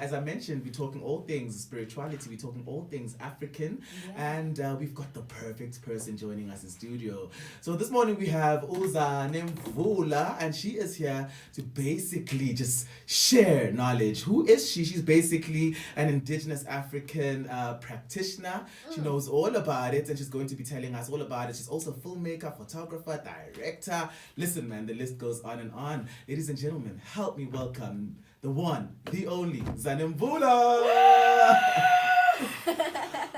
As I mentioned, we're talking all things spirituality, we're talking all things African, and we've got the perfect person joining us in studio. So this morning we have Zanemvula, and she is here to basically just share knowledge. Who is she? She's basically an indigenous African practitioner. She knows all about it, and she's going to be telling us all about it. She's also a filmmaker, photographer, director. Listen, man, the list goes on and on. Ladies and gentlemen, help me welcome the one, the only, Zanemvula!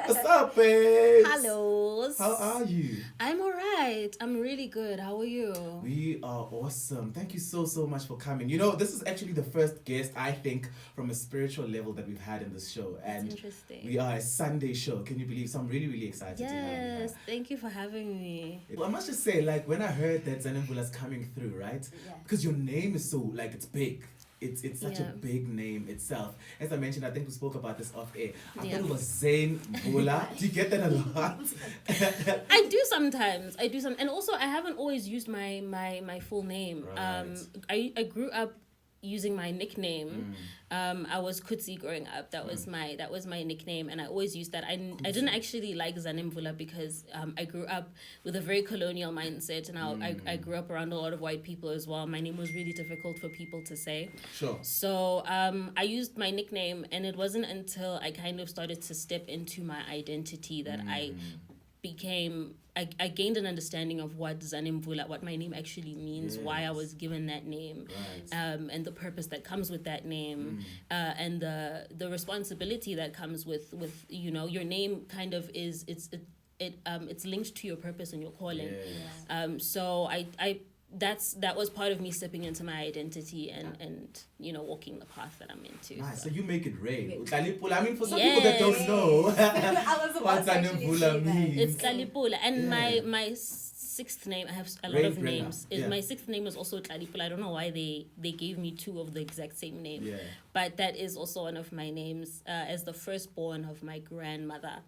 What's up, babes? Hello. How are you? I'm alright. I'm really good. How are you? We are awesome. Thank you so much for coming. You know, this is actually the first guest, I think, from a spiritual level that we've had in this show. And That's interesting. we are a Sunday show. Can you believe? So I'm really excited to have you here. Yes, thank you for having me. Well, I must just say, like, when I heard that Zanemvula's coming through, right? Yeah. Because your name is so, like, it's big. It's such a Yeah. big name itself. As I mentioned, I think we spoke about this off air. I Yeah. thought it was Zanemvula. Do you get that a lot? I do sometimes. And also I haven't always used my full name. Right. I grew up using my nickname. I was Kutsi growing up. That was my nickname, and I always used that. I didn't actually like Zanemvula because I grew up with a very colonial mindset, and I grew up around a lot of white people as well. My name was really difficult for people to say. Sure. So I used my nickname, and it wasn't until I kind of started to step into my identity that I gained an understanding of what Zanemvula, what my name actually means, why I was given that name, and the purpose that comes with that name, and the responsibility that comes with you know, your name kind of is it's linked to your purpose and your calling. So that was part of me stepping into my identity and you know, walking the path that I'm into. Nice. So you make it rain. I mean, for some people that don't know what Zanemvula means. It's Tlalipula. And my sixth name, I have a lot of names. My sixth name is also Tlalipula. I don't know why they gave me two of the exact same name. Yeah. But that is also one of my names. As the firstborn of my grandmother,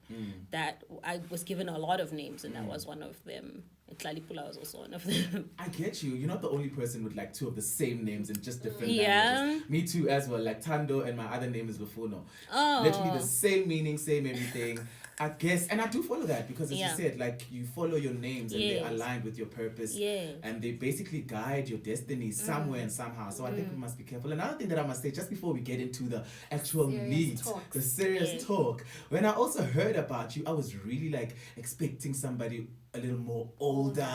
that I was given a lot of names, and that was one of them. Tlalipula was also one of them. I get you. You're not the only person with like two of the same names in just different Yeah. languages. Me too as well. Like Thando, and my other name is Lufuno. Oh. Literally the same meaning, same everything. I guess, and I do follow that because as you said, like you follow your names and they're aligned with your purpose, and they basically guide your destiny somewhere and somehow. So I think we must be careful. Another thing that I must say, just before we get into the actual the serious talk, when I also heard about you, I was really like expecting somebody a little more older,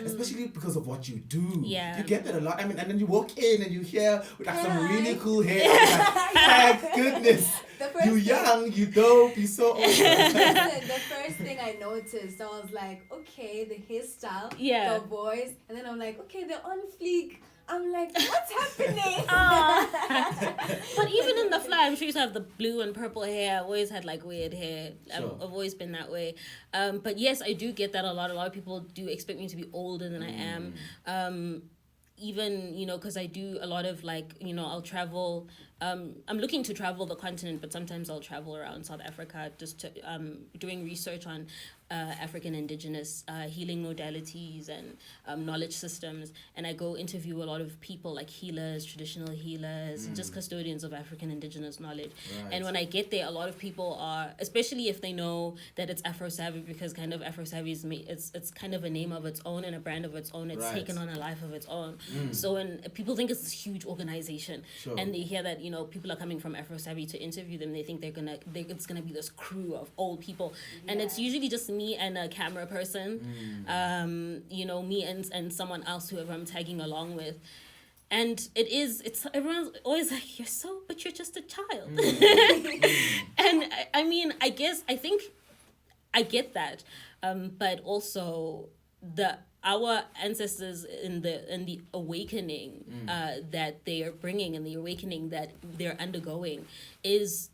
especially because of what you do. You get that a lot. I mean, and then you walk in and you hear with like some really cool hair. Like, thank goodness. You young, you dope, you so old. The first thing I noticed, I was like, okay, the hairstyle, the voice, and then I'm like, okay, they're on fleek. I'm like, what's happening? But even in the fly, I'm sure you used to have the blue and purple hair. I've always had like weird hair. I've always been that way. But yes, I do get that a lot. A lot of people do expect me to be older than I am. Even, you know, because I do a lot of like, you know, I'll travel. I'm looking to travel the continent, but sometimes I'll travel around South Africa just to, doing research on African indigenous healing modalities and knowledge systems. And I go interview a lot of people like healers, traditional healers, just custodians of African indigenous knowledge. And when I get there, a lot of people are, especially if they know that it's Afro-Savvy, because kind of Afro-Savvy is it's kind of a name of its own and a brand of its own. It's taken on a life of its own. So when people think it's this huge organization and they hear that, you know, people are coming from Afro-Savvy to interview them, they think it's gonna be this crew of old people. And it's usually just me and a camera person, you know, me and someone else, whoever I'm tagging along with. And it's everyone's always like, but you're just a child. And I mean, I think I get that. But also our ancestors in the awakening that they are bringing, and the awakening that they're undergoing is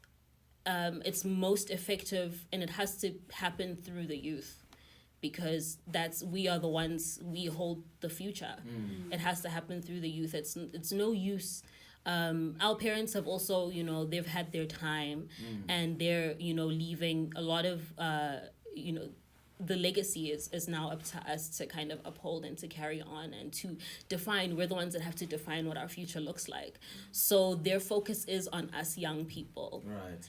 it's most effective, and it has to happen through the youth, because we are the ones, we hold the future. It has to happen through the youth. It's no use. Our parents have also, you know, they've had their time, and they're, you know, leaving a lot of you know, the legacy is now up to us to kind of uphold and to carry on and to define. We're the ones that have to define what our future looks like. So their focus is on us young people. Right.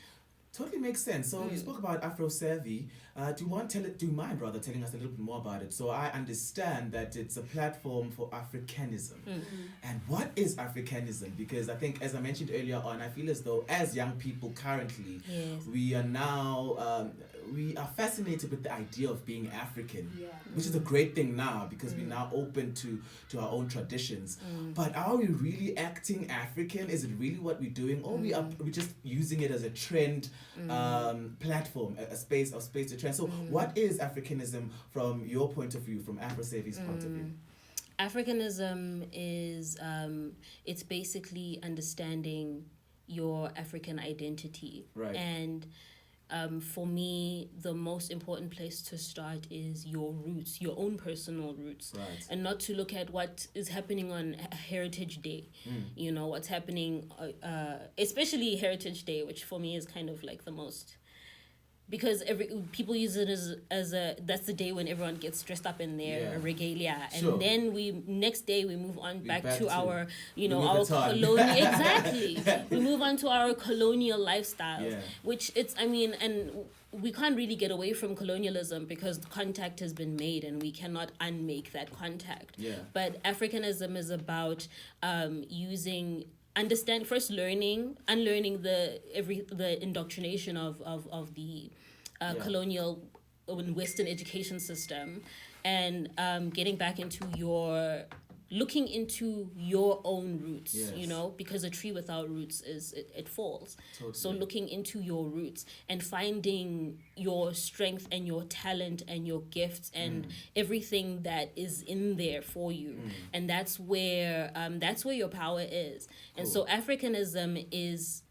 Totally makes sense. So you spoke about Afro-Savvy. Do you mind telling us a little bit more about it? So I understand that it's a platform for Africanism. And what is Africanism? Because I think, as I mentioned earlier on, I feel as though as young people currently, we are now we are fascinated with the idea of being African, which is a great thing now because we're now open to our own traditions. But are we really acting African? Is it really what we're doing, or we're just using it as a trend platform, a space to trend? So what is Africanism from your point of view, from Afro-Savvy's point of view? Africanism is it's basically understanding your African identity. Right. And for me, the most important place to start is your roots, your own personal roots. Right. And not to look at what is happening on Heritage Day, what's happening, especially Heritage Day, which for me is kind of like the most... Because people use it as that's the day when everyone gets dressed up in their regalia, and then next day we move on back to our our colonial we move on to our colonial lifestyles, which and we can't really get away from colonialism because contact has been made and we cannot unmake that contact. But Africanism is about unlearning the indoctrination of the colonial Western education system, and getting back into looking into your own roots, because a tree without roots it falls. Totally. So looking into your roots and finding your strength and your talent and your gifts and everything that is in there for you. And that's where your power is. And so Africanism is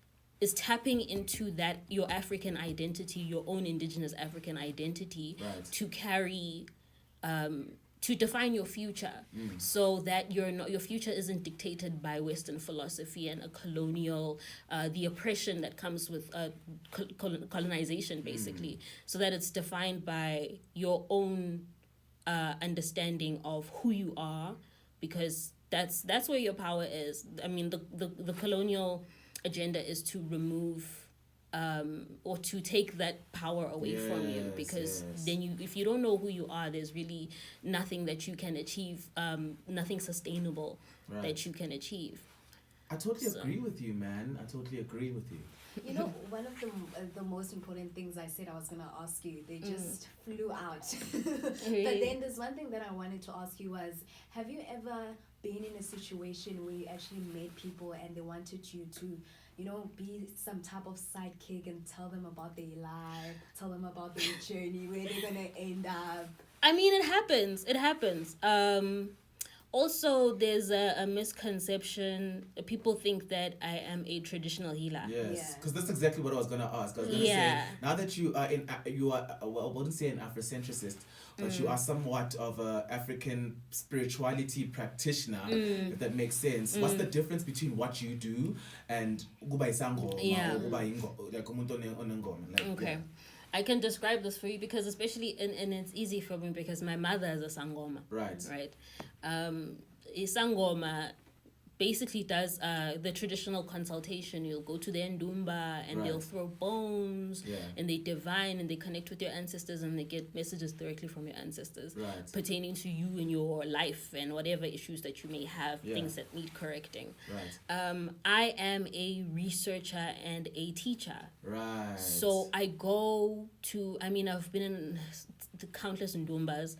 tapping into that, your African identity, your own indigenous African identity, to carry to define your future, so that your future isn't dictated by Western philosophy and a colonial, the oppression that comes with colonization, basically, so that it's defined by your own understanding of who you are, because that's where your power is. I mean, the colonial agenda is to remove or to take that power away from you, because then if you don't know who you are, there's really nothing that you can achieve, nothing sustainable that you can achieve. I totally agree with you, man. I totally agree with you. You know, one of the most important things I said I was going to ask you, they just flew out. But then there's one thing that I wanted to ask you was, have you ever been in a situation where you actually met people and they wanted you to, be some type of sidekick and tell them about their life, tell them about their journey, where they're going to end up? I mean, it happens. Also, there's a misconception. People think that I am a traditional healer. Yes, because that's exactly what I was going to ask. I was going to say, now that you are I wouldn't say an Afrocentricist, but you are somewhat of an African spirituality practitioner, if that makes sense. What's the difference between what you do and Gubai Sangoma or Gubai Ingo, like umuntu onengoma? Okay. I can describe this for you because especially, and it's easy for me because my mother is a Sangoma. Right. A Sangoma basically does the traditional consultation. You'll go to the Ndumba and they'll throw bones and they divine and they connect with your ancestors and they get messages directly from your ancestors pertaining to you and your life and whatever issues that you may have, things that need correcting. I am a researcher and a teacher. So I go to, I've been in the countless Ndumbas,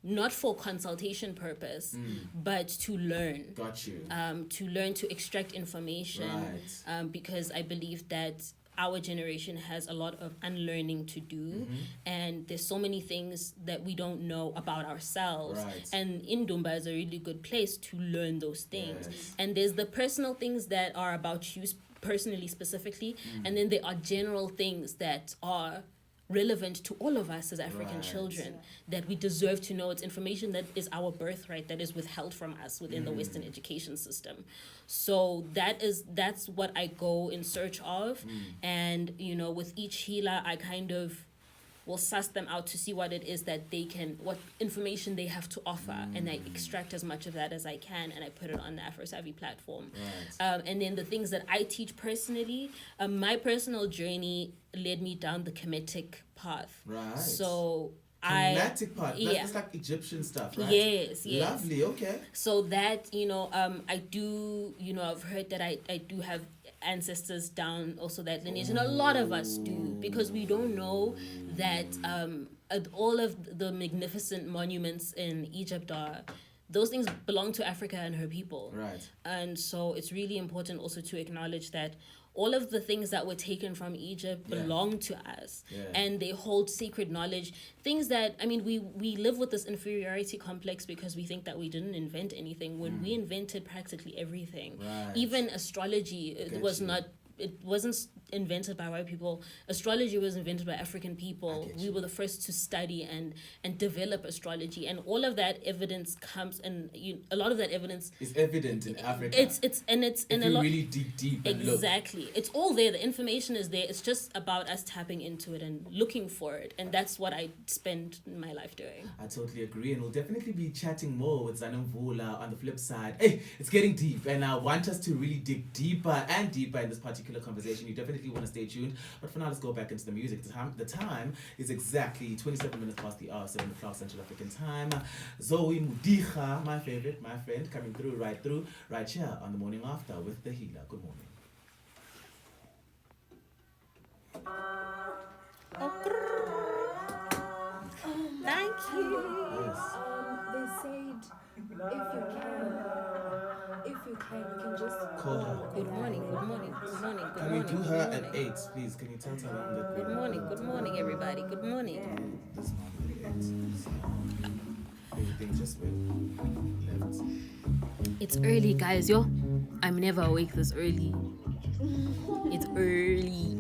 not for consultation purpose, but to learn. Got you. To learn, to extract information. Because I believe that our generation has a lot of unlearning to do, and there's so many things that we don't know about ourselves. And Indumba is a really good place to learn those things. And there's the personal things that are about you personally, specifically, and then there are general things that are relevant to all of us as African children that we deserve to know. It's information that is our birthright, that is withheld from us within the Western education system. So that's what I go in search of. And with each healer, I kind of will suss them out to see what it is that what information they have to offer, and I extract as much of that as I can, and I put it on the AfroSavvy platform. Right. And then the things that I teach personally, my personal journey led me down the Kemetic path. Right. So Kemetic path. That's like Egyptian stuff, right? Yes. Lovely. Okay. So that, I do, I've heard that I do have ancestors down also that lineage, and a lot of us do, because we don't know that all of the magnificent monuments in Egypt those things belong to Africa and her people. Right. And so it's really important also to acknowledge that all of the things that were taken from Egypt belong to us, and they hold sacred knowledge. Things that, we live with this inferiority complex because we think that we didn't invent anything when we invented practically everything. Right. Even astrology, it wasn't invented by white people. Astrology was invented by African people. We were the first to study and develop astrology, and all of that evidence comes, and a lot of that evidence is evident in Africa. It's really dig deep and exactly. It's all there. The information is there. It's just about us tapping into it and looking for it, and that's what I spend my life doing. I totally agree, and we'll definitely be chatting more with Zanemvula on the flip side. Hey, it's getting deep, and I want us to really dig deeper and deeper in this particular conversation. You definitely want to stay tuned, but for now, let's go back into the music. The time is exactly 27 minutes past the hour, 7 o'clock Central African time. Zoe Mudicha, my favorite, my friend, coming through right here on The Morning After with The Healer. Good morning. Thank you. Yes. They said if you can just Call her. Good morning. Can we do her at 8, please? Can you tell her that? Good morning, everybody. Good morning. This morning at 8. Everything just went left. It's early, guys, yo. I'm never awake this early. It's early.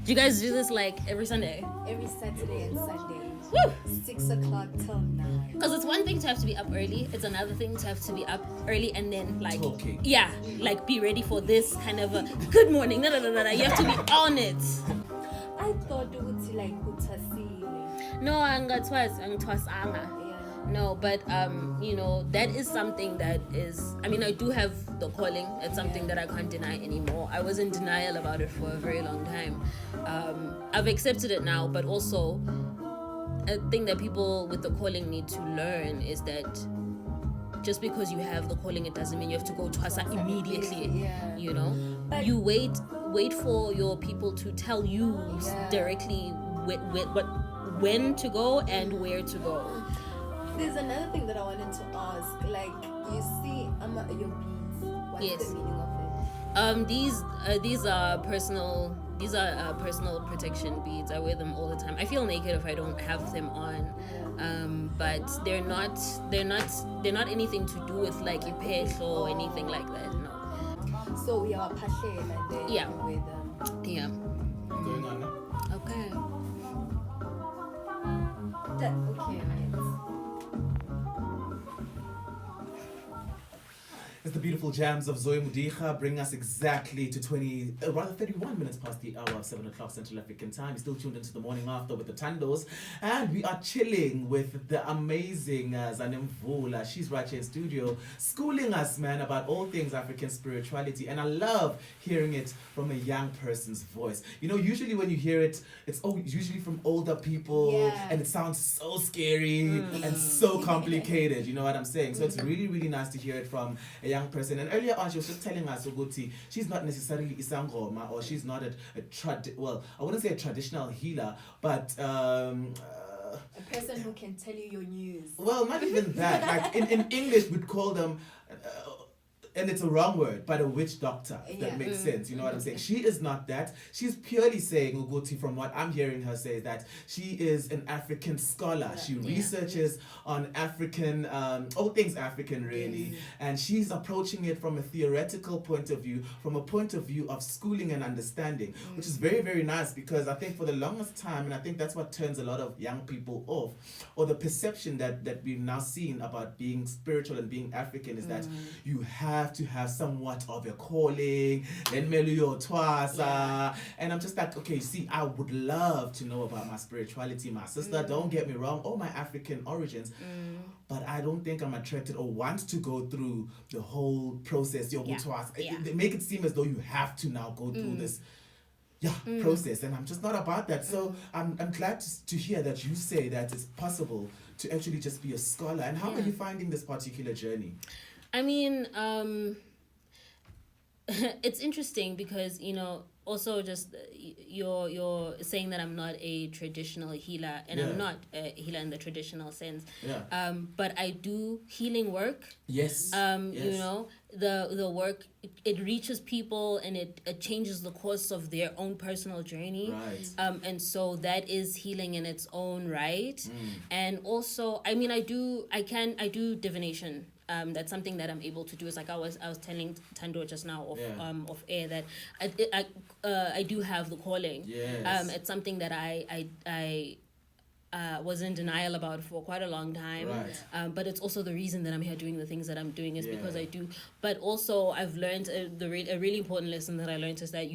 Do you guys do this like every Sunday? Every Saturday and Sunday. Woo! 6 o'clock till 9. Because it's one thing to have to be up early. It's another thing to have to be up early and then Talking. be ready for this kind of a good morning. No. You have to be on it. I thought it would like utasile. No, angitwasanga. No, but that is something that is, I do have the calling. It's something that I can't deny anymore. I was in denial about it for a very long time. I've accepted it now, but also a thing that people with the calling need to learn is that just because you have the calling, it doesn't mean you have to go twasa immediately. But you wait for your people to tell you directly when to go and where to go. There's another thing that I wanted to ask. Like, you see, your beads. What's the meaning of it? These are personal. These are personal protection beads. I wear them all the time. I feel naked if I don't have them on. But they're not anything to do with like ipehlo or anything like that. No. So we are pashe and then Yeah. you wear them. Yeah. Going on now? Okay. Okay, right. It's the beautiful jams of Zoe Mudicha bring us exactly to 31 minutes past the hour of 7 o'clock Central African time. You're still tuned into The Morning After with the Thandos, and we are chilling with the amazing Zanemvula. She's right here in studio, schooling us, man, about all things African spirituality, and I love hearing it from a young person's voice. Usually when you hear it, it's usually from older people, and it sounds so scary and so complicated, you know what I'm saying? So it's really, really nice to hear it from a young person. And earlier on, she was just telling us, Uguti, she's not necessarily Isangoma, or she's not I wouldn't say a traditional healer, but a person who can tell you your news. Well, not even that. Like in English, we'd call them and it's a wrong word, but a witch doctor, if that makes sense. You know what I'm saying? She is not that. She's purely saying, Uguti, from what I'm hearing her say, that she is an African scholar. She researches on African, all things African, really. And she's approaching it from a theoretical point of view, from a point of view of schooling and understanding, which is very, very nice, because I think for the longest time, and I think that's what turns a lot of young people off, or the perception that we've now seen about being spiritual and being African, is that you have have to have somewhat of a calling, then Meluyo Twasa. And I'm just like, okay, see, I would love to know about my spirituality, my sister, don't get me wrong, or my African origins, but I don't think I'm attracted or want to go through the whole process. They make it seem as though you have to now go through this process, and I'm just not about that. So I'm glad to hear that you say that it's possible to actually just be a scholar. And how are you finding this particular journey? I mean, it's interesting because, you know, also just you're saying that I'm not a traditional healer, and I'm not a healer in the traditional sense. But I do healing work. Yes. You know, the work, it reaches people, and it changes the course of their own personal journey. Right. And so that is healing in its own right. And also, I mean, I do divination. That's something that I'm able to do. Is like I was telling Thando just now off air that I do have the calling. Yes. It's something that I was in denial about for quite a long time. Right. But it's also the reason that I'm here doing the things that I'm doing is because I do. But also I've learned a really important lesson that I learned is that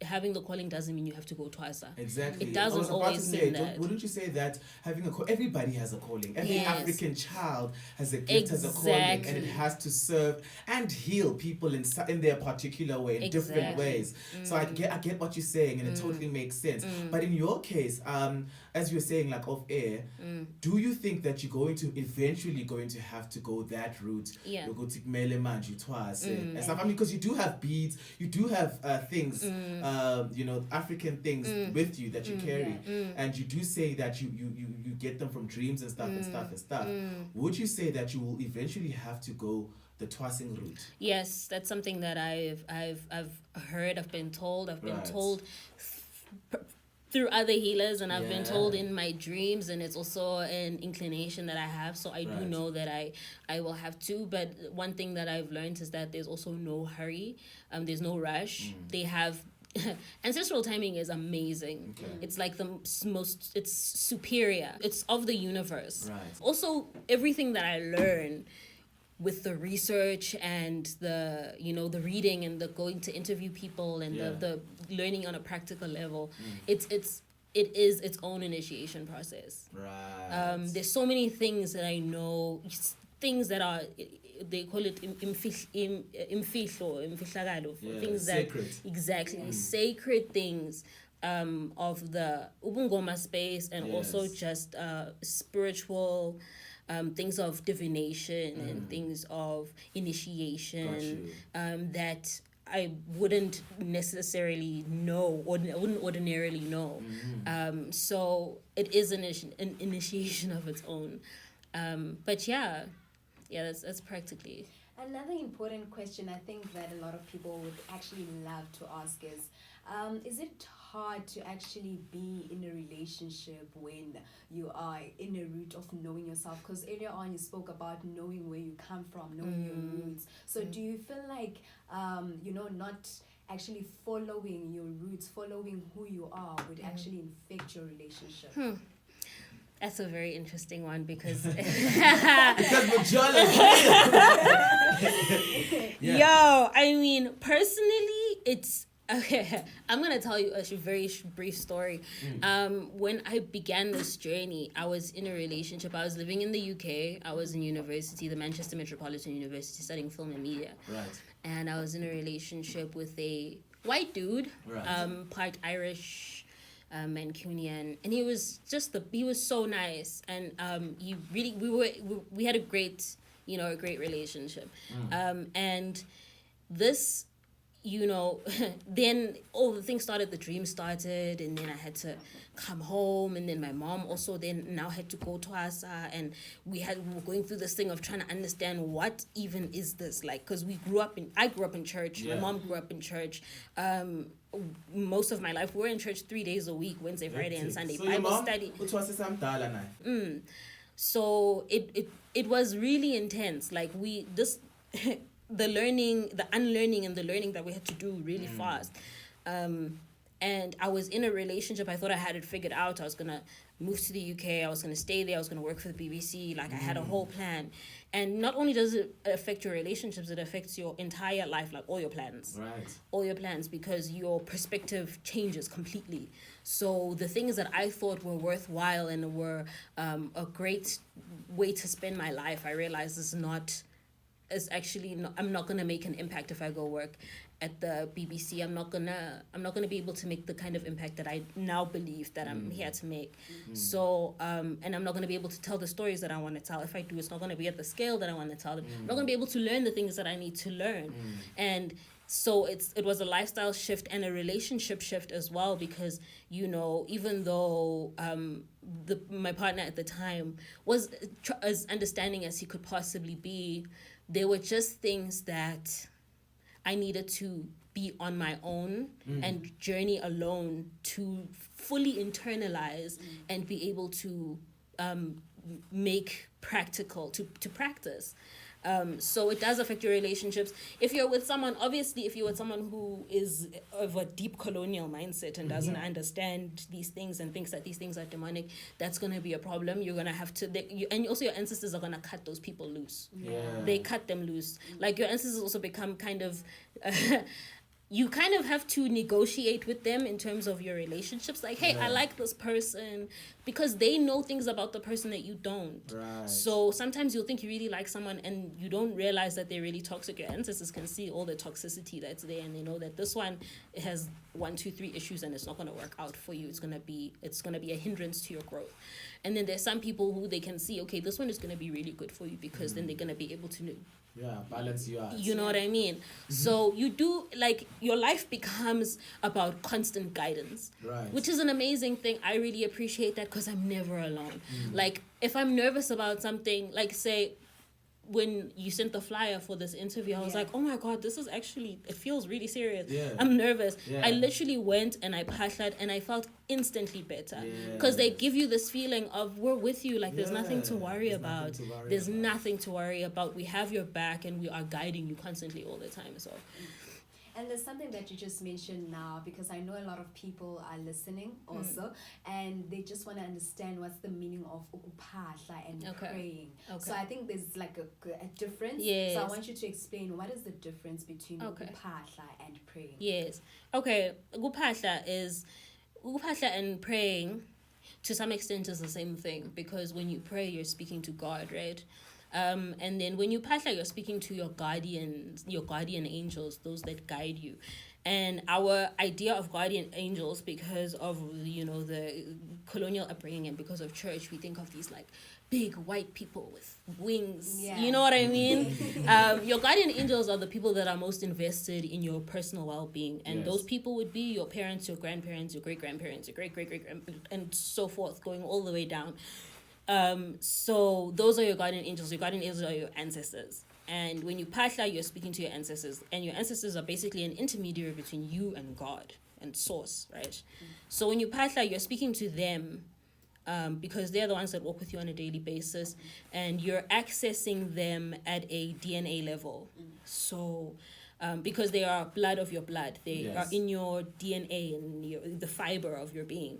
having the calling doesn't mean you have to go twice. Exactly. It doesn't always mean that. Wouldn't you say that everybody has a calling? Every African child has a gift, has a calling, and it has to serve and heal people in their particular way, in different ways. So I get what you're saying, and it totally makes sense. But in your case, as you were saying, like off air, do you think that you're eventually going to have to go that route? Yeah. Because you do have beads, you do have things. African things with you that you carry, and you do say that you get them from dreams and stuff. Would you say that you will eventually have to go the twassing route? Yes, that's something that I've heard. I've been told. I've been told through other healers, and I've been told in my dreams, and it's also an inclination that I have. So I do know that I will have to. But one thing that I've learned is that there's also no hurry. There's no rush. They have. Ancestral timing is amazing. It's like it's superior. It's of the universe. Also, everything that I learn with the research and the reading and the going to interview people and the learning on a practical level, it is its own initiation process. There's so many things that I know, things that are, they call it things that sacred things of the ubungoma space, and also just spiritual things of divination and things of initiation that I wouldn't necessarily know or wouldn't ordinarily know. So it is an initiation of its own. But that's practically. Another important question I think that a lot of people would actually love to ask is it hard to actually be in a relationship when you are in a route of knowing yourself? Because earlier on you spoke about knowing where you come from, knowing your roots. So do you feel like not actually following your roots, following who you are would actually infect your relationship? That's a very interesting one because Yo, I mean, personally, it's okay. I'm gonna tell you a very brief story. When I began this journey, I was in a relationship. I was living in the UK. I was in university, the Manchester Metropolitan University, studying film and media. And I was in a relationship with a white dude, part Irish, Mancunian, and he was so nice, and we had a great relationship, and this, then all the things started, the dream started, and then I had to come home, and then my mom also then now had to go to us, and we were going through this thing of trying to understand what even is this, like, because I grew up in church, my mom grew up in church, most of my life we were in church 3 days a week, Wednesday, Friday, and Sunday. So Bible study. So it was really intense, like the learning, the unlearning and the learning that we had to do really fast. And I was in a relationship. I thought I had it figured out. I was going to move to the UK. I was going to stay there. I was going to work for the BBC. Like, I had a whole plan. And not only does it affect your relationships, it affects your entire life, like all your plans. Right. All your plans, because your perspective changes completely. So the things that I thought were worthwhile and were a great way to spend my life, I realized is actually not, I'm not going to make an impact if I go work at the BBC. I'm not gonna be able to make the kind of impact that I now believe that I'm here to make. So and I'm not gonna be able to tell the stories that I want to tell. If I do, it's not gonna be at the scale that I want to tell them. I'm not gonna be able to learn the things that I need to learn. And so it was a lifestyle shift and a relationship shift as well, because, you know, even though my partner at the time was as understanding as he could possibly be, there were just things that I needed to be on my own and journey alone to fully internalize and be able to make practical, to practice. So it does affect your relationships. If you're with someone who is of a deep colonial mindset and doesn't understand these things and thinks that these things are demonic, that's going to be a problem. You're going to have to, and also your ancestors are going to cut those people loose. Yeah. They cut them loose. Like, your ancestors also become kind of... you kind of have to negotiate with them in terms of your relationships. Like, hey, I like this person, because they know things about the person that you don't. Right. So sometimes you'll think you really like someone and you don't realize that they're really toxic. Your ancestors can see all the toxicity that's there, and they know that this one has 1, 2, 3 issues and it's not going to work out for you. It's going to be a hindrance to your growth. And then there's some people who they can see, okay, this one is going to be really good for you, because then they're going to be able to balance you out. You know what I mean? So you do, like, your life becomes about constant guidance, right? Which is an amazing thing. I really appreciate that, because I'm never alone. Like, if I'm nervous about something, like, say, when you sent the flyer for this interview, I was like, oh my God, this is actually, it feels really serious. Yeah. I'm nervous. Yeah. I literally went and I pashed and I felt instantly better, because they give you this feeling of, we're with you. Like, there's nothing to worry about. There's nothing to worry about. We have your back and we are guiding you constantly all the time. So. And there's something that you just mentioned now, because I know a lot of people are listening also, and they just want to understand what's the meaning of ukupahla and praying. Okay. So I think there's like a difference. Yes. So I want you to explain, what is the difference between ukupahla and praying? Yes. Okay. Ukupahla and praying, to some extent, is the same thing, because when you pray, you're speaking to God, right? And then when you pasla, you're speaking to your guardian angels, those that guide you. And our idea of guardian angels, because of, you know, the colonial upbringing and because of church, we think of these like big white people with wings. Yeah. You know what I mean? Your guardian angels are the people that are most invested in your personal well-being. And those people would be your parents, your grandparents, your great-grandparents, your great-great-great-grandparents, and so forth, going all the way down. So those are your guardian angels. Your guardian angels are your ancestors. And when you pasla, you're speaking to your ancestors. And your ancestors are basically an intermediary between you and God and source, right? So when you pasla, you're speaking to them, because they're the ones that walk with you on a daily basis. And you're accessing them at a DNA level. So... because they are blood of your blood. They are in your DNA and the fiber of your being.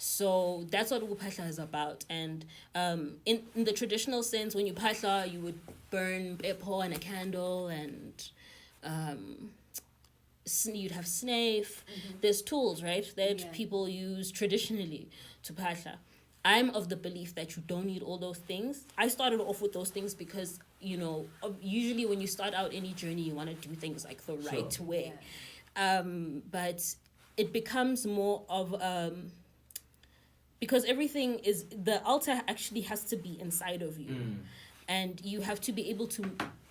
So that's what upahla is about. And in the traditional sense, when you pasla, you would burn pepo and a candle, and you'd have snafe. There's tools, right, that people use traditionally to pasla. I'm of the belief that you don't need all those things. I started off with those things because, you know, usually when you start out any journey, you want to do things like the right way. But it becomes more of, because everything is, the altar actually has to be inside of you. And you have to be able to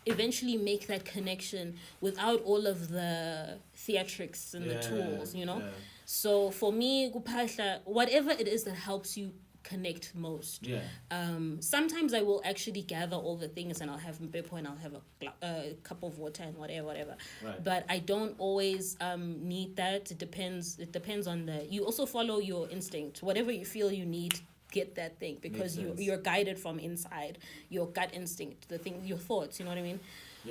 eventually make that connection without all of the theatrics and the tools, you know? So for me, kupahla, whatever it is that helps you connect most. Sometimes I will actually gather all the things and I'll have mpepo and I'll have a cup of water and whatever. Right. But I don't always need that. It depends on you also follow your instinct. Whatever you feel you need, get that thing, because you're guided from inside, your gut instinct, the thing, your thoughts, you know what I mean?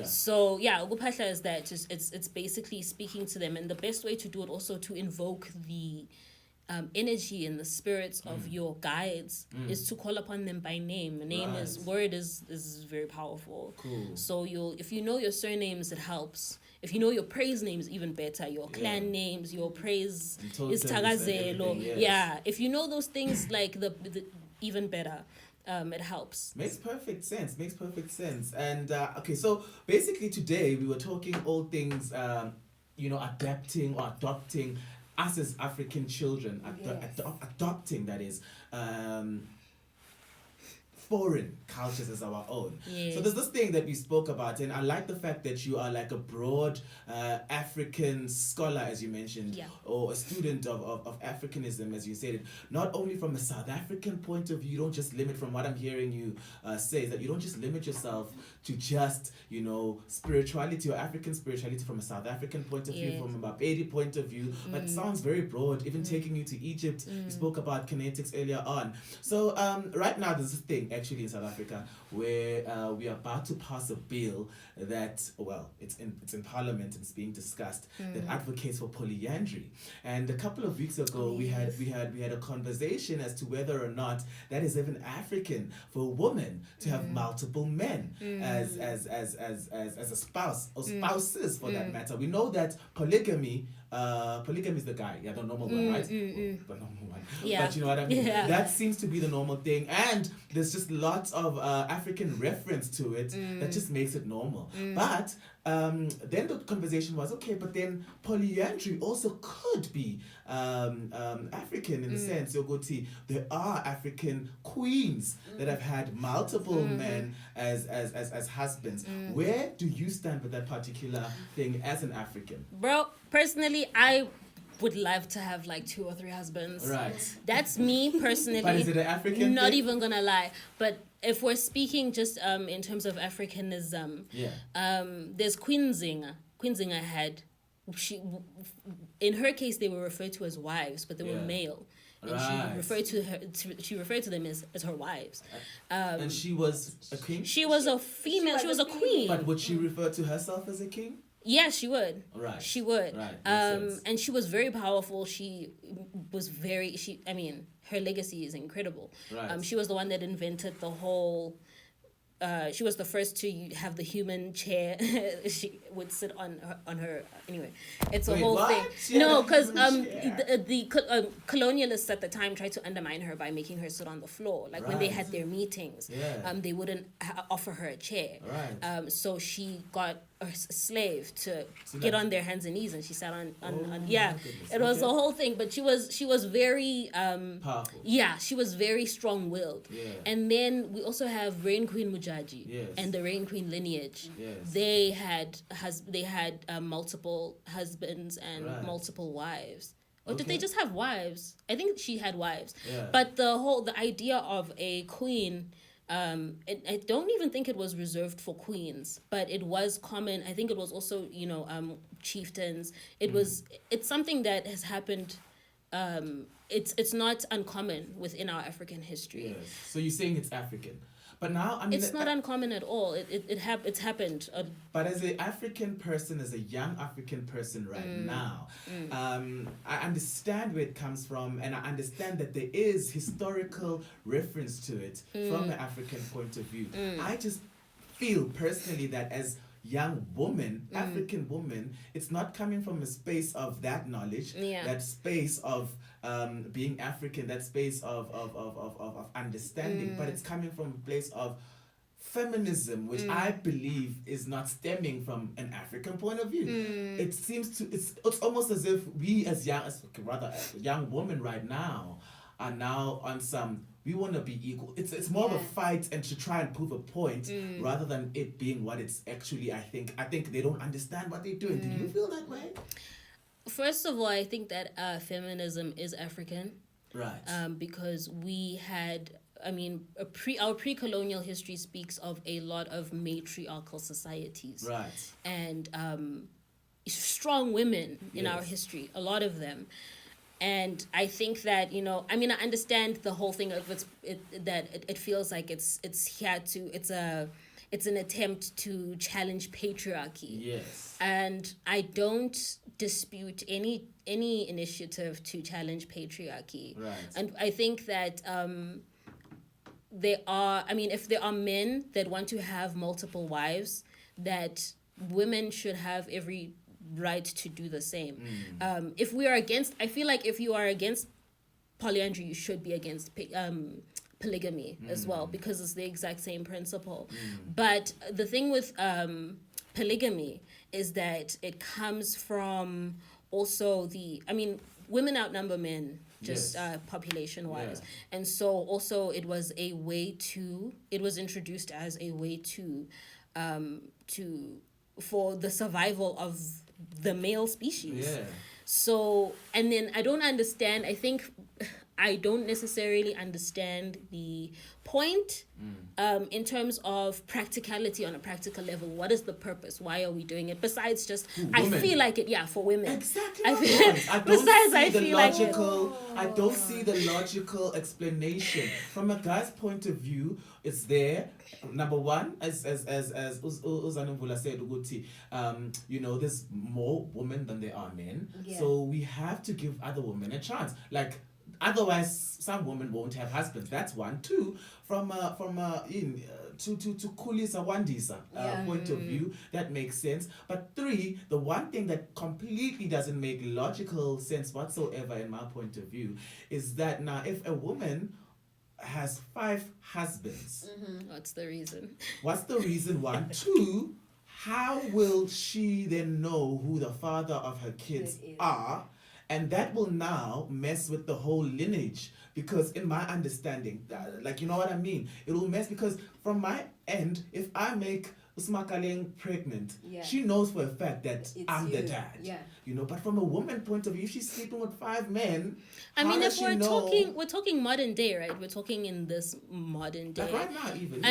So yeah, Ugupahla is that. Just it's basically speaking to them, and the best way to do it also to invoke the energy and the spirits of your guides is to call upon them by name. Word is very powerful. Cool. So if you know your surnames, it helps. If you know your praise names, even better. Your clan names, your praise is Tagazelo. Yes. Yeah, if you know those things, like the even better. It helps. Makes perfect sense. And okay, so basically today we were talking all things, adapting or adopting us as African children, adopting, that is, foreign cultures as our own. Yes. So there's this thing that we spoke about, and I like the fact that you are like a broad African scholar, as you mentioned, or a student of Africanism, as you said it, not only from a South African point of view. You don't just limit, from what I'm hearing you say, that you don't just limit yourself to just, spirituality or African spirituality from a South African point of view, from a Bapedi point of view, but it sounds very broad, even taking you to Egypt. You spoke about kinetics earlier on. So right now there's this thing actually in South Africa where we are about to pass a bill that, it's in Parliament and it's being discussed, that advocates for polyandry. And a couple of weeks ago we had a conversation as to whether or not that is even African for a woman to have multiple men as a spouse or spouses for that matter. We know that polygamy is the guy, the normal one, right? The normal one. Yeah. But you know what I mean? Yeah. That seems to be the normal thing, and there's just lots of African reference to it that just makes it normal. But then the conversation was, okay, but then polyandry also could be African in the sense, Yogoti, there are African queens that have had multiple men as husbands. Where do you stand with that particular thing as an African? Bro, personally, I would love to have like 2 or 3 husbands. Right. That's me personally. But is it an African Not thing? even gonna lie. But if we're speaking just in terms of Africanism, there's Queenzinga. Queenzinga had, in her case, they were referred to as wives, but they were male. And she referred to them as her wives. And she was a king? She was a female. She was a queen. But would she refer to herself as a king? Yeah, she would. Right. She would. Right. And she was very powerful. She was her legacy is incredible. Right. She was the one that invented the whole. She was the first to have the human chair. She would sit on her. Anyway, it's a whole thing. No, because the colonialists at the time tried to undermine her by making her sit on the floor. Like when they had their meetings, they wouldn't offer her a chair. Right. So she got a slave to get on their hands and knees, and she sat on it was the whole thing. But she was very powerful. Yeah, she was very strong-willed. And then we also have Rain Queen Mujaji and the Rain Queen lineage. They had multiple husbands and multiple wives. Or did they just have wives? I think she had wives. But the idea of a queen, I don't even think it was reserved for queens, but it was common. I think it was also, chieftains. It's something that has happened. It's not uncommon within our African history. Yes. So you're saying it's African. But now, it's not uncommon at all. It's happened. But as an African person, as a young African person right now, I understand where it comes from, and I understand that there is historical reference to it from the African point of view. I just feel personally that as young woman, African woman, it's not coming from a space of that knowledge, that space of being African, that space of understanding, but it's coming from a place of feminism, which I believe is not stemming from an African point of view. It seems to, it's almost as if we as young women right now are now on some, we want to be equal. It's more of a fight and to try and prove a point rather than it being what it's actually. I think they don't understand what they're doing. Do you feel that way? First of all, I think that feminism is African. Right. Because we had, our pre-colonial history speaks of a lot of matriarchal societies. Right. And strong women in our history, a lot of them. And I think that, I understand the whole thing of it feels like it's here to, it's an attempt to challenge patriarchy. Yes. And I don't dispute any initiative to challenge patriarchy. Right. And I think that if there are men that want to have multiple wives, that women should have every right to do the same. If we are against, I feel like if you are against polyandry, you should be against polygamy as well, because it's the exact same principle. But the thing with polygamy is that it comes from also women outnumber men, just population wise. Yeah. And so also it was introduced as a way to for the survival of the male species. Yeah. So, and then I don't necessarily understand the point in terms of practicality on a practical level. What is the purpose? Why are we doing it? Besides just, I feel like it, for women. Exactly. I don't see the logical explanation. From a guy's point of view, it's there. Number one, as Zanemvula said, there's more women than there are men. Yeah. So we have to give other women a chance. Like, otherwise, some women won't have husbands. That's one. Two, to Kulisa Wandisa point of view, that makes sense. But three, the one thing that completely doesn't make logical sense whatsoever in my point of view is that now if a woman has 5 husbands, what's the reason? What's the reason? One. Two, how will she then know who the father of her kids are? And that will now mess with the whole lineage, because in my understanding, you know what I mean? It will mess, because from my end, if I make Usmakaleng pregnant, she knows for a fact that I'm the dad. Yeah. But from a woman point of view, if she's sleeping with 5 men, if we're talking modern day, right? We're talking in this modern day. Like right now, even.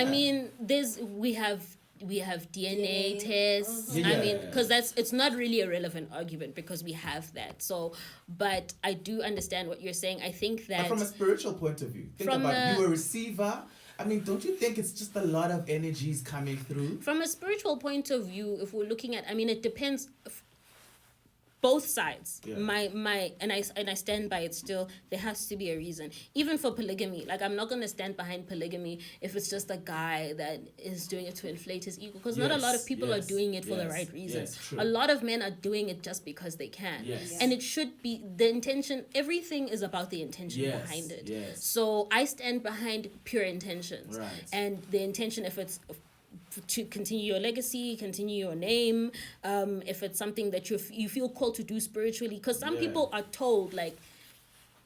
We have DNA tests. Because it's not really a relevant argument because we have that. So, but I do understand what you're saying. I think that... But from a spiritual point of view, you a receiver. Don't you think it's just a lot of energies coming through? From a spiritual point of view, if we're looking at... it depends... Both sides. Yeah. I stand by it still. There has to be a reason. Even for polygamy. I'm not going to stand behind polygamy if it's just a guy that is doing it to inflate his ego. Because not a lot of people are doing it for the right reasons. A lot of men are doing it just because they can. Yes. And it should be the intention. Everything is about the intention behind it. Yes. So I stand behind pure intentions. Right. And the intention, if it's to continue your legacy, continue your name, if it's something that you feel called to do spiritually, because some people are told,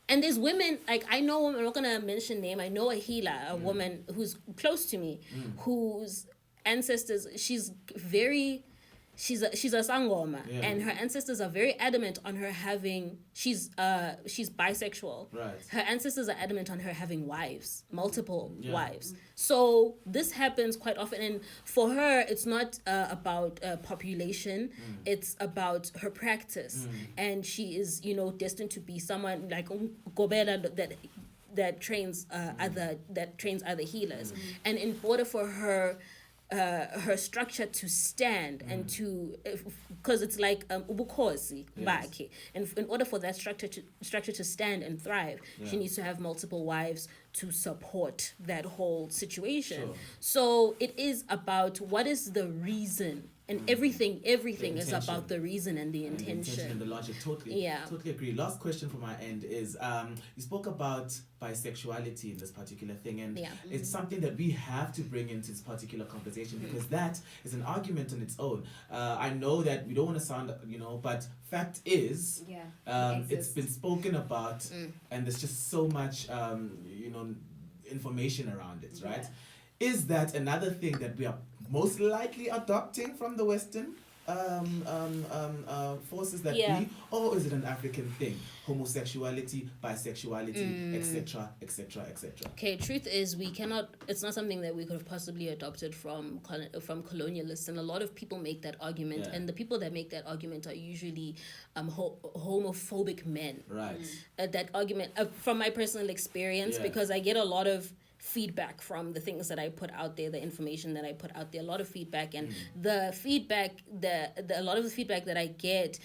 and there's women, I know, I'm not gonna mention name, I know a healer, a woman who's close to me, whose ancestors, she's a Sangoma, and her ancestors are very adamant on her having. She's bisexual. Right. Her ancestors are adamant on her having wives, multiple wives. So this happens quite often, and for her, it's not about population. It's about her practice, and she is, destined to be someone like Gobela that trains other healers, and in order for her structure to stand and to, because it's like ubukhosi bakhe, and in order for that structure to stand and thrive, she needs to have multiple wives to support that whole situation. Sure. So it is about what is the reason, and everything is about the reason and the intention and the logic. Totally agree. Last question from my end is you spoke about bisexuality in this particular thing, and it's something that we have to bring into this particular conversation, because that is an argument on its own. I know that we don't want to sound, but fact is, it's been spoken about, and there's just so much, information around it, right? Is that another thing that we are most likely adopting from the Western forces that or is it an African thing? Homosexuality, bisexuality, etc., etc., etc. Okay, truth is it's not something that we could have possibly adopted from colonialists, and a lot of people make that argument, and the people that make that argument are usually homophobic men. Right. That argument, from my personal experience, because I get a lot of feedback from the things that I put out there, the information that I put out there, a lot of feedback, and the feedback, a lot of the feedback that I get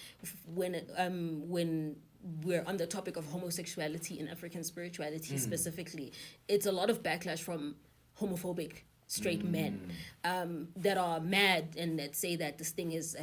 when we're on the topic of homosexuality and African spirituality specifically, it's a lot of backlash from homophobic straight men that are mad and that say that this thing is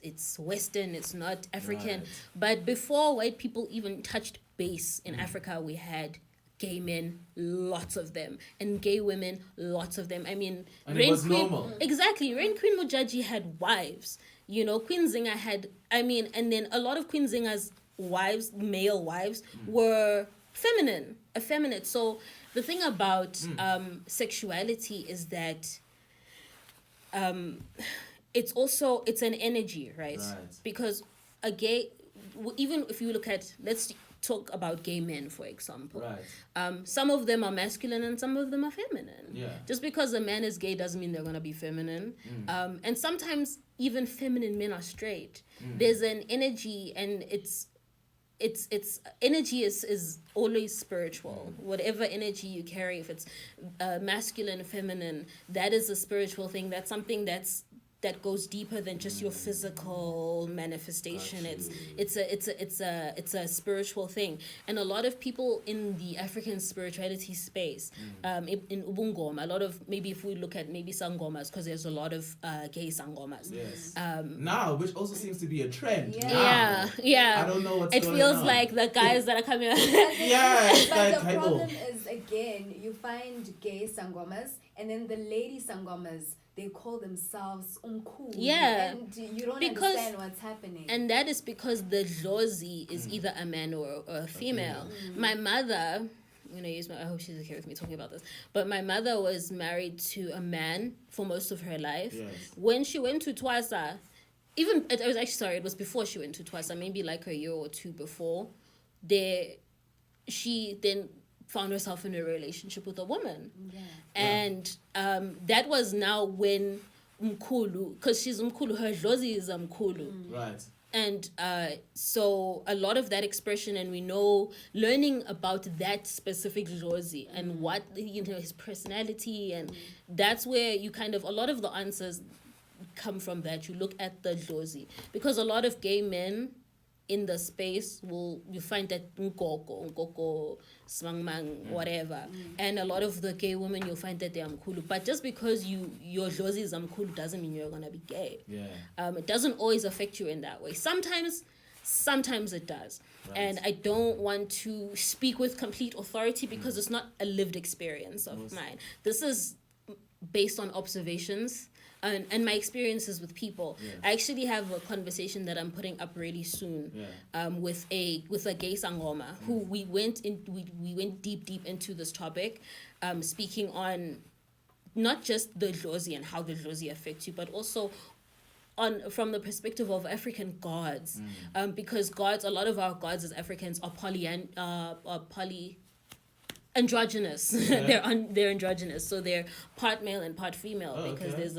it's Western, it's not African. Right. But before white people even touched base in Africa, we had gay men, lots of them, and gay women, lots of them. I mean, and it was normal. Exactly. Rain Queen Mujaji had wives. You know, Queen Zinga had, and then a lot of Queen Zinga's wives, male wives, were effeminate. So the thing about sexuality is that it's an energy, right? Because a gay, even if you look at, let's talk about gay men, for example. Right. Some of them are masculine and some of them are feminine. Yeah. Just because a man is gay doesn't mean they're going to be feminine. And sometimes even feminine men are straight. There's an energy, and it's energy is always spiritual. Whatever energy you carry, if it's masculine, feminine, that is a spiritual thing. That's something that goes deeper than just your physical manifestation. It's a spiritual thing. And a lot of people in the African spirituality space, in Ubungoma, a lot of, maybe if we look at maybe Sangomas, because there's a lot of gay Sangomas. Yes. Now, which also seems to be a trend. Yeah. I don't know what's going on. It feels like the guys that are coming out. But the problem is, again, you find gay Sangomas, and then the lady Sangomas, they call themselves umkhulu. Yeah. And you don't understand what's happening. And that is because the dlozi is either a man or a female. My mother, I'm going to I hope she's okay with me talking about this, but my mother was married to a man for most of her life. Yes. When she went to Twasa, it was before she went to Twasa, maybe like a year or two before, she then found herself in a relationship with a woman. Yeah. And that was now when Mkulu, because she's Mkulu, her Dlozi is Mkulu. Right. And so a lot of that expression, and we know, learning about that specific Dlozi and what, his personality, and that's where you kind of, a lot of the answers come from that. You look at the Dlozi. Because a lot of gay men in the space you find that Nkoko, Smangmang, whatever. And a lot of the gay women, you'll find that they're Mkulu. But just because your Dlozi is Mkulu doesn't mean you're gonna be gay. Yeah. It doesn't always affect you in that way. Sometimes it does. Right. And I don't want to speak with complete authority because it's not a lived experience of mine. This is based on observations and my experiences with people. Yeah. I actually have a conversation that I'm putting up really soon with a gay Sangoma who we went deep into this topic, speaking on not just the Dlozi and how the Dlozi affects you, but also from the perspective of African gods, because gods, a lot of our gods as Africans are androgynous. Yeah. They're androgynous, so they're part male and part female, because there's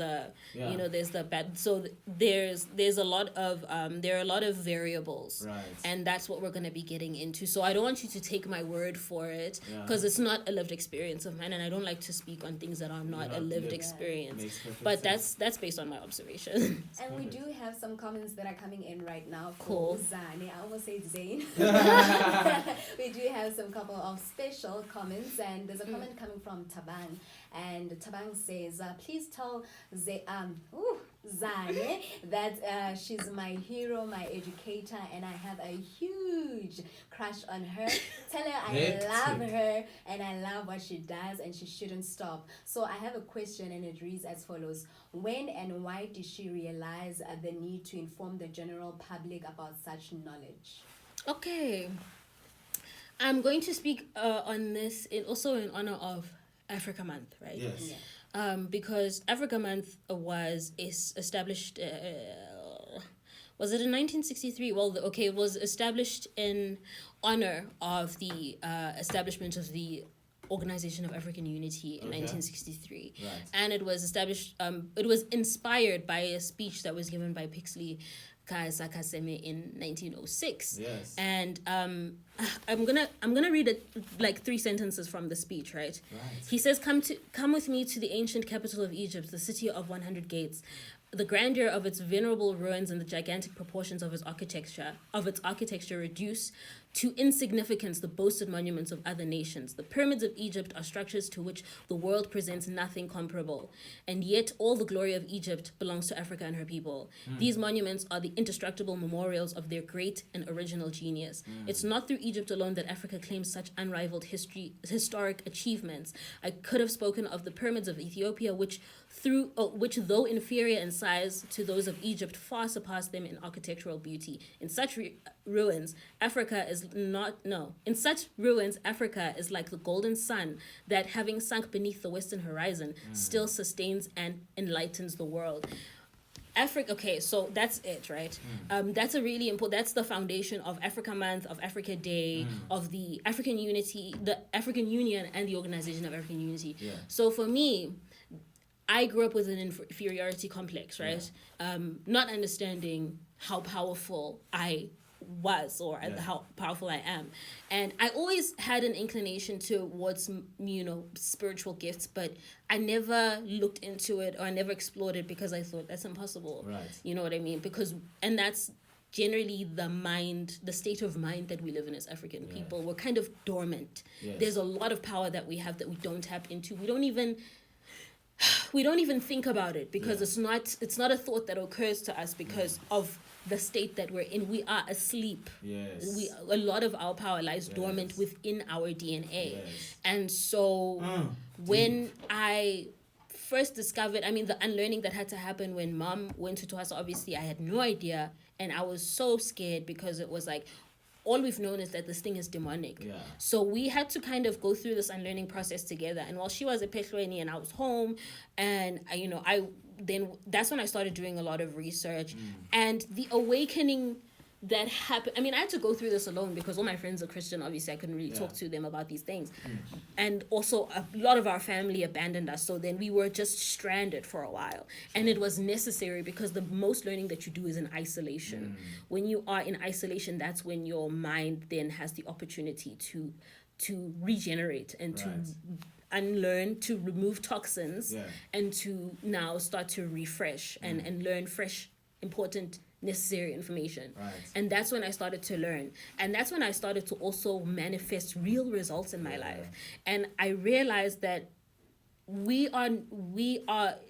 there's a lot of there are a lot of variables, right? And that's what we're going to be getting into. So I don't want you to take my word for it, because it's not a lived experience of mine, and I don't like to speak on things that are not a lived experience. But sense. That's based on my observation. And we do have some comments that are coming in right now. Cool. Zane, I almost said Zane. We do have some couple of special comments, and there's a comment coming from Tabang, and Tabang says, please tell Zane that she's my hero, my educator, and I have a huge crush on her. Tell her I love her and I love what she does, and she shouldn't stop. So I have a question, and it reads as follows: when and why did she realize the need to inform the general public about such knowledge? Okay. I'm going to speak on this also in honor of Africa Month, right? Yes. Yeah. Because Africa Month was established, was it in 1963? Well, it was established in honor of the establishment of the Organization of African Unity in 1963. Right. And it was established, it was inspired by a speech that was given by Pixley Kaseme in 1906. Yes. And I'm gonna read like 3 sentences from the speech, right? He says, come with me to the ancient capital of Egypt, the city of 100 gates. The grandeur of its venerable ruins and the gigantic proportions of its architecture reduce to insignificance the boasted monuments of other nations. The pyramids of Egypt are structures to which the world presents nothing comparable, and yet all the glory of Egypt belongs to Africa and her people. These monuments are the indestructible memorials of their great and original genius. It's not through Egypt alone that Africa claims such unrivaled historic achievements. I could have spoken of the pyramids of Ethiopia, which though inferior in size to those of Egypt, far surpass them in architectural beauty. In such ruins, Africa is like the golden sun that, having sunk beneath the western horizon, still sustains and enlightens the world. Africa, okay, so that's it, right? That's a really important, that's the foundation of Africa Month, of Africa Day, of the African Unity, the African Union, and the Organization of African Unity. Yeah. So for me, I grew up with an inferiority complex, right? Yeah. Not understanding how powerful I was or how powerful I am. And I always had an inclination towards, spiritual gifts, but I never looked into it or I never explored it because I thought that's impossible. Right. You know what I mean? And that's generally the state of mind that we live in as African people. We're kind of dormant. Yes. There's a lot of power that we have that we don't tap into. We don't even think about it because it's not a thought that occurs to us because of the state that we're in. We are asleep. Yes. A lot of our power lies dormant within our DNA. Yes. And so when I first discovered, the unlearning that had to happen when Mom went to Twasa, obviously I had no idea, and I was so scared because it was like, all we've known is that this thing is demonic. Yeah. So we had to kind of go through this unlearning process together. And while she was at Pehlweni and I was home, and then that's when I started doing a lot of research. And the awakening that happened, I had to go through this alone because all my friends are Christian. Obviously I couldn't really talk to them about these things. And also a lot of our family abandoned us, so then we were just stranded for a while. And it was necessary because the most learning that you do is in isolation. When you are in isolation, that's when your mind then has the opportunity to regenerate and to unlearn, to remove toxins, and to now start to refresh and learn fresh, important, necessary information. Right. And that's when I started to learn. And that's when I started to also manifest real results in my life. And I realized that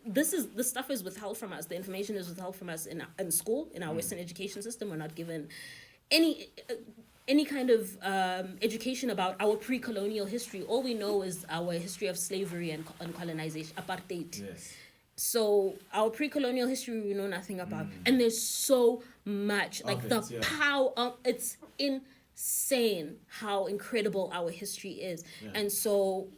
this stuff is withheld from us. The information is withheld from us in school, in our Western education system. We're not given any kind of education about our pre-colonial history. All we know is our history of slavery and colonization, apartheid. Yes. So our pre-colonial history we know nothing about. And there's so much, like power, it's insane how incredible our history is. Yeah. And so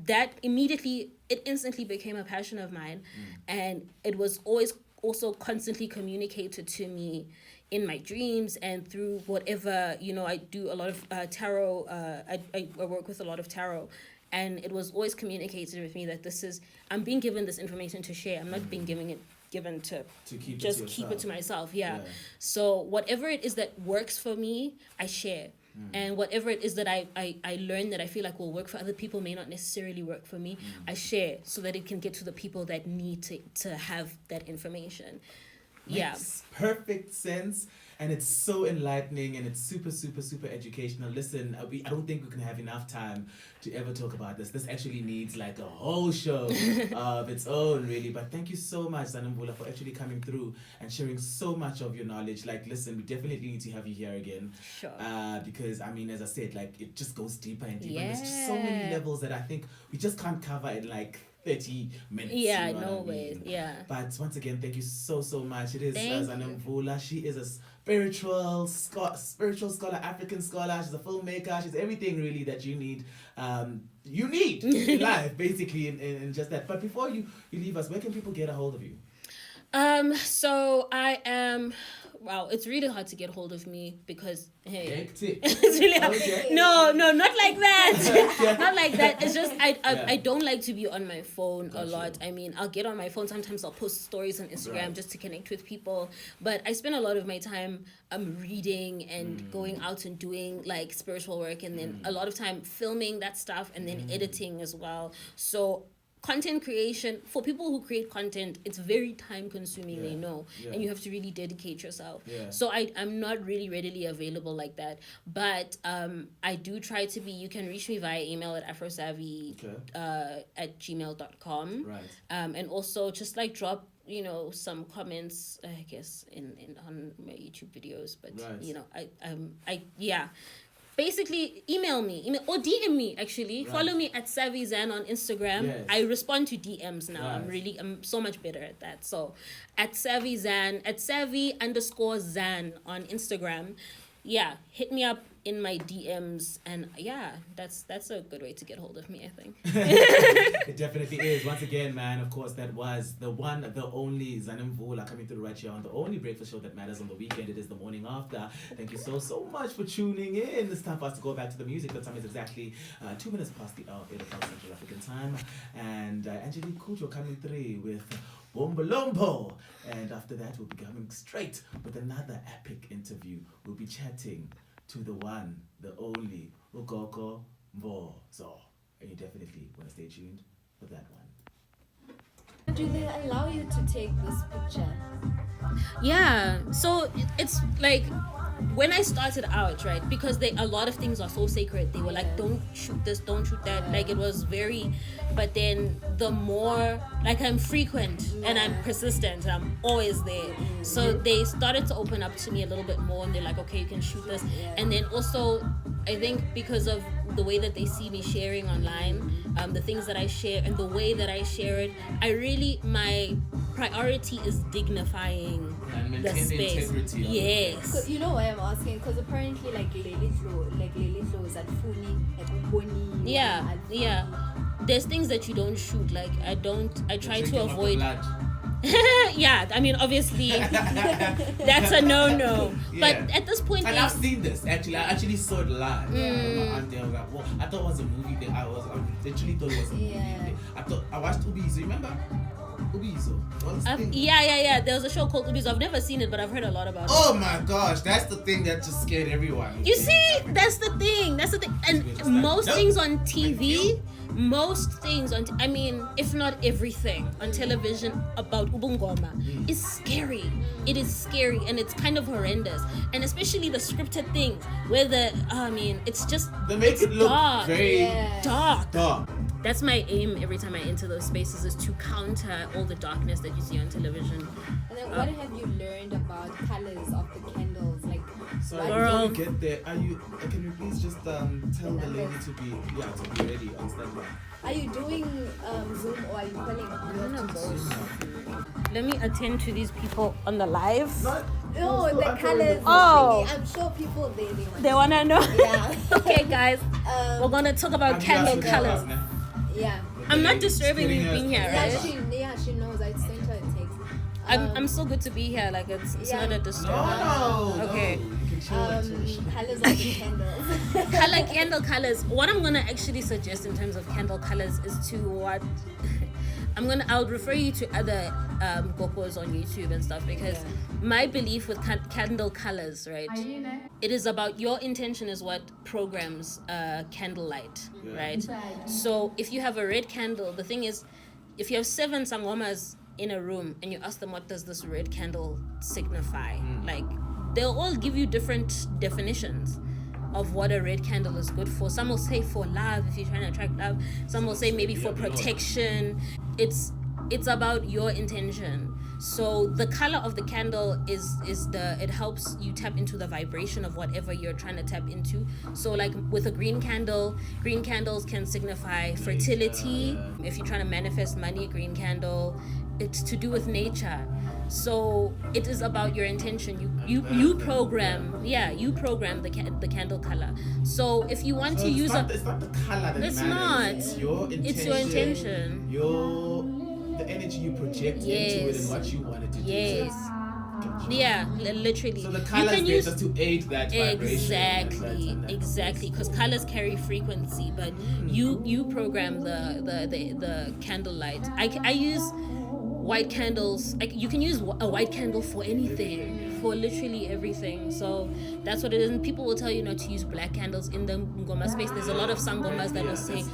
that instantly became a passion of mine. And it was always also constantly communicated to me in my dreams and through whatever, I do a lot of tarot, I work with a lot of tarot. And it was always communicated with me that I'm being given this information to share. I'm not being given to keep it to myself. Yeah. So whatever it is that works for me, I share. And whatever it is that I learn that I feel like will work for other people may not necessarily work for me, I share so that it can get to the people that need to have that information. Makes perfect sense. And it's so enlightening and it's super, super, super educational. Listen, I don't think we can have enough time to ever talk about this. This actually needs like a whole show of its own, really. But thank you so much, Zanemvula, for actually coming through and sharing so much of your knowledge. Like, listen, we definitely need to have you here again. Sure. Because, as I said, like, it just goes deeper and deeper. Yeah. And there's just so many levels that I think we just can't cover in like 30 minutes. Yeah, no way. Yeah. But once again, thank you so, so much. It is Zanemvula. She is a spiritual scholar, African scholar. She's a filmmaker. She's everything really that you need. In life, basically, in just that. But before you leave us, where can people get a hold of you? So I am wow, it's really hard to get hold of me because hey, Hectic. it's really hard. Okay. No, not like that. Not like that. It's just I don't like to be on my phone a lot. I mean, I'll get on my phone. Sometimes I'll post stories on Instagram just to connect with people. But I spend a lot of my time reading and going out and doing like spiritual work, and then a lot of time filming that stuff and then editing as well. So content creation, for people who create content, it's very time consuming, they know, and you have to really dedicate yourself. So I'm not really readily available like that, but I do try to be. You can reach me via email at afrosavvy at gmail.com, and also just like drop some comments, I guess, in on my YouTube videos, but I basically email me or DM me, actually. Follow me at Savvy Zan on Instagram. I respond to DMs now. I'm so much better at that. So at Savvy Zan, at Savvy_Zan on Instagram. Hit me up in my DMs, and that's a good way to get hold of me, I think. It definitely is. Once again, man, of course, that was the one, the only Zanemvula coming through right here on the only breakfast show that matters on the weekend. It is the morning after. Thank you so much for tuning in. It's time for us to go back to the music. The time is exactly 2 minutes past the hour, 8 o'clock Central African time. And Angelique Kujo coming through with Bombolombo. And after that, we'll be coming straight with another epic interview. We'll be chatting to the one, the only, Ugoko Mbozo. And you definitely want to stay tuned for that one. Do they allow you to take this picture? Yeah, so it's like when I started out, right, because a lot of things are so sacred. They were like, don't shoot this, don't shoot that. Like, it was very, but then the more, like, I'm frequent and I'm persistent and I'm always there. So they started to open up to me a little bit more, and they're like, okay, you can shoot this. And then also, I think because of the way that they see me sharing online, the things that I share and the way that I share it, my priority is dignifying the space. Integrity. Yes. You know why I'm asking? Because apparently, like Lily Flo is at Funi, like Uboni. Yeah. There's things that you don't shoot. Like I try to avoid. Yeah, I mean, obviously, that's a no-no. But at this point, and I've seen this actually. I actually saw it live. And they were like, well, I thought it was a movie thing. I literally thought it was a movie thing. I watched Ubizo. Remember? Ubizo. Yeah. There was a show called Ubizo. I've never seen it, but I've heard a lot about it. Oh my gosh, that's the thing that just scared everyone. You see, that's the thing. And most things on TV. I mean, if not everything on television about Ubungoma is scary. It is scary, and it's kind of horrendous. And especially the scripted things where it's just, they make it look dark. Very dark. That's my aim every time I enter those spaces, is to counter all the darkness that you see on television. And then what have you learned about colors of the candles? Like, sorry, before we get there, can you please just tell the lady to be ready on standby? Are you doing Zoom or are you calling? Let me attend to these people on the live. No, the colors. Oh, I'm sure people they wanna know. Yeah. Okay, guys, we're gonna talk about candle colors. Yeah. I'm not disturbing you being here, right? Yeah, she knows. I sent her a text. I'm so good to be here. Like, it's not a disturbance. No. Okay. Colors of the candles. Candle colors. What I'm gonna actually suggest in terms of candle colors is I'll refer you to other gopos on YouTube and stuff, because my belief with candle colors, right? It is about your intention is what programs candlelight, right? So if you have a red candle, the thing is, if you have 7 Sangomas in a room and you ask them what does this red candle signify, like, they'll all give you different definitions of what a red candle is good for. Some will say for love, if you're trying to attract love. Some will say maybe for protection. It's about your intention. So the color of the candle it helps you tap into the vibration of whatever you're trying to tap into. So like with a green candles can signify fertility. If you're trying to manifest money, green candle, it's to do with nature. So it is about your intention. You program the candle color. So if you want to use it's not the color that it's matters. not. It's your intention. It's your intention. The energy you project into it and what you want it to do. Yes. Yeah, literally. So the colors there just to aid that vibration. Exactly. Because colors carry frequency, but you program the candlelight. I use white candles. You can use a white candle for anything, for literally everything. So that's what it is. And people will tell you not to use black candles in the ngoma space. There's a lot of sangomas that will say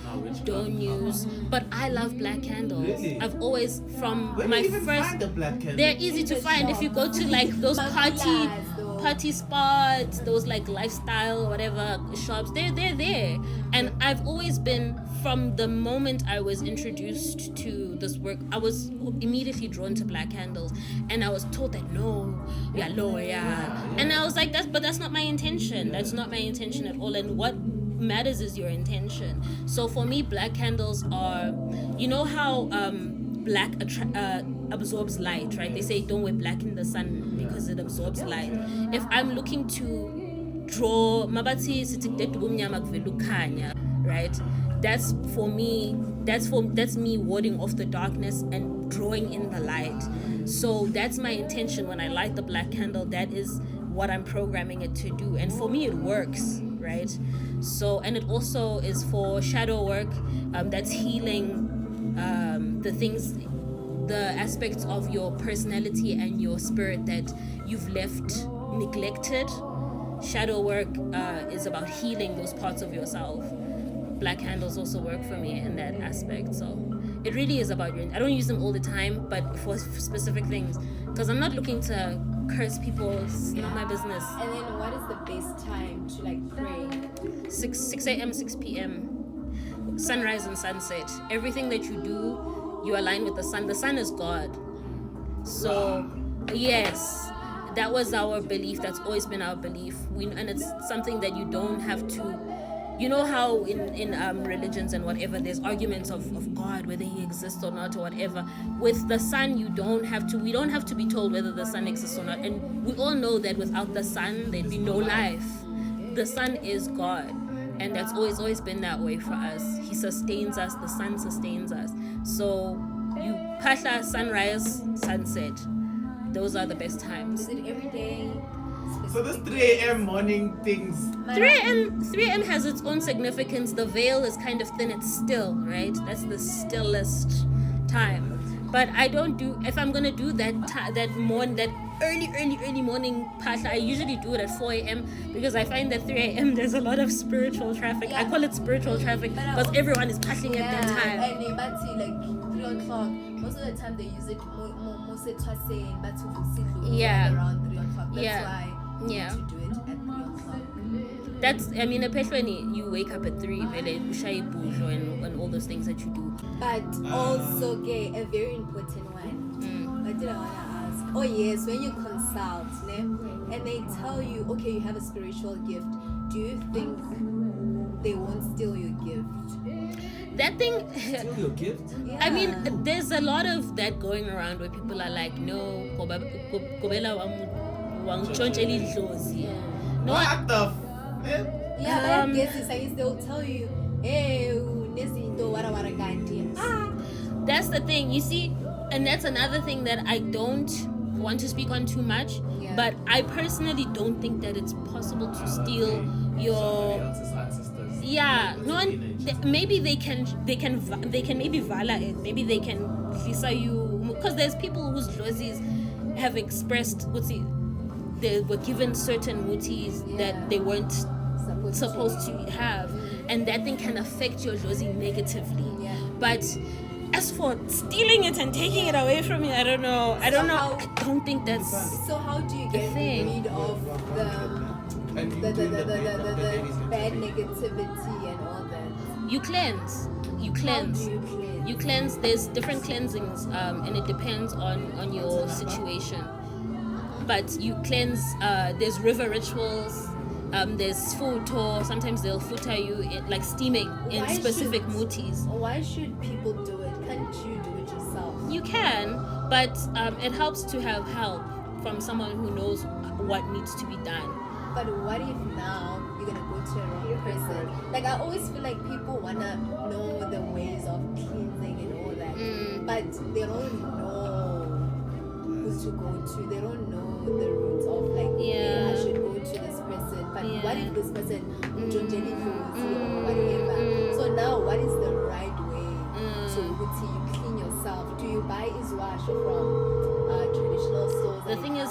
don't use, but I love black candles. Really? I've always Where do you even find the black candles? They're easy to find if you go to like those party spots, those like lifestyle whatever shops. They're there. And I've always been, from the moment I was introduced to this work, I was immediately drawn to black candles, and I was told that and I was like, that's not my intention. That's not my intention at all. And what matters is your intention. So for me, black candles are, you know how black absorbs light, right? They say don't wear black in the sun because it absorbs light. If I'm looking to draw mabati right, that's for me, that's me warding off the darkness and drawing in the light. So that's my intention when I light the black candle. That is what I'm programming it to do, and for me it works, right? So, and it also is for shadow work, that's healing the things, the aspects of your personality and your spirit that you've left neglected. Shadow work is about healing those parts of yourself. Black candles also work for me in that aspect. So it really is about your, I don't use them all the time, but for specific things, because I'm not looking to curse people. It's not my business. And then what is the best time to like pray? 6 a.m, 6 p.m, sunrise and sunset. Everything that you do, you align with the sun. The sun is God. So yes, that was our belief. That's always been our belief. And it's something that you don't have to, you know how in religions and whatever, there's arguments of God, whether he exists or not or whatever. With the sun, we don't have to be told whether the sun exists or not. And we all know that without the sun, there'd be no life. The sun is God. And that's always been that way for us. He sustains us, the sun sustains us. So you pasha, sunrise, sunset. Those are the best times. Is it every day? So this 3 a.m. morning things. 3 a.m. has its own significance. The veil is kind of thin. It's still, right? That's the stillest time. But I don't do, if I'm going to do that early morning path, I usually do it at 4 a.m. because I find that 3 a.m. there's a lot of spiritual traffic. I call it spiritual traffic because everyone is passing at that time. And they might see like 3 o'clock. Most of the time they use it mostly around 3 o'clock. That's why you need to do it at 3 o'clock. That's, I mean, especially when you wake up at 3, and all those things that you do. But also, okay, a very important one. What did I want to ask? Oh yes, when you consult, and they tell you, okay, you have a spiritual gift, do you think they won't steal your gift? That thing, steal your gift? Yeah. I mean, there's a lot of that going around where people are like, no, no, What the yeah, I guess they'll tell you, hey, that's the thing, you see, and that's another ththing that I don't want to speak on too much, but I personally don't think that it's possible to steal your ancestors. Yeah, no one. Maybe they can maybe vala it. Maybe they can visa you, because there's people whose lozis have expressed they were given certain mutis that they weren't supposed to have, and that thing can affect your lozi negatively. But as for stealing it and taking it away from you, I don't know. I don't think that's. So how do you get rid of the bad negativity and all that? You cleanse. You cleanse. There's different cleansings, and it depends on your situation. But you cleanse. There's river rituals. There's futo. Sometimes they'll futa you like steaming in specific mutis. Why should people do it? Can't you do it yourself? You can, but it helps to have help from someone who knows what needs to be done. But what if now you're gonna go to a wrong person? Like, I always feel like people wanna know the ways of cleansing and all that, but they don't know who to go to. They don't know the route of like, okay, I should go to this person, but what if this person don't influence you or whatever? So now, what is the right way to you clean yourself? Do you buy iswash from traditional stores? The thing is,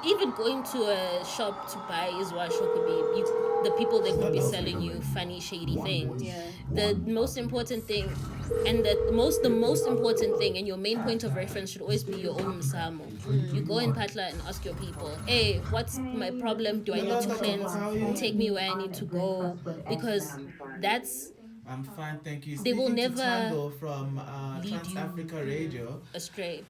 even going to a shop to buy iswash could be the people that could be selling you funny, shady things. Yeah. The most important thing, and the most important thing, and your main point of reference should always be your own msamo. You go in Patla and ask your people, hey, what's my problem? Do I need to cleanse? Take me where I need to go, because that's. I'm fine, thank you. They will never Thando from lead TransAfrica Radio astray.